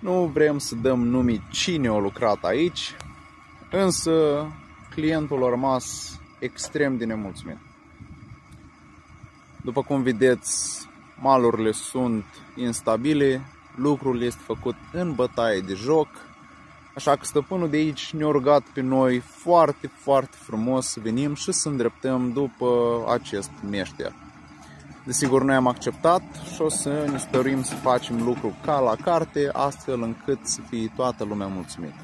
Nu vrem să dăm nume cine a lucrat aici, însă clientul a rămas extrem de nemulțumit. După cum vedeți, malurile sunt instabile, lucrul este făcut în bătaie de joc, așa că stăpânul de aici ne-a rugat pe noi foarte, foarte frumos să venim și să îndreptăm după acest meșter. Desigur, noi am acceptat și o să ne stărim să facem lucru ca la carte, astfel încât să fie toată lumea mulțumită.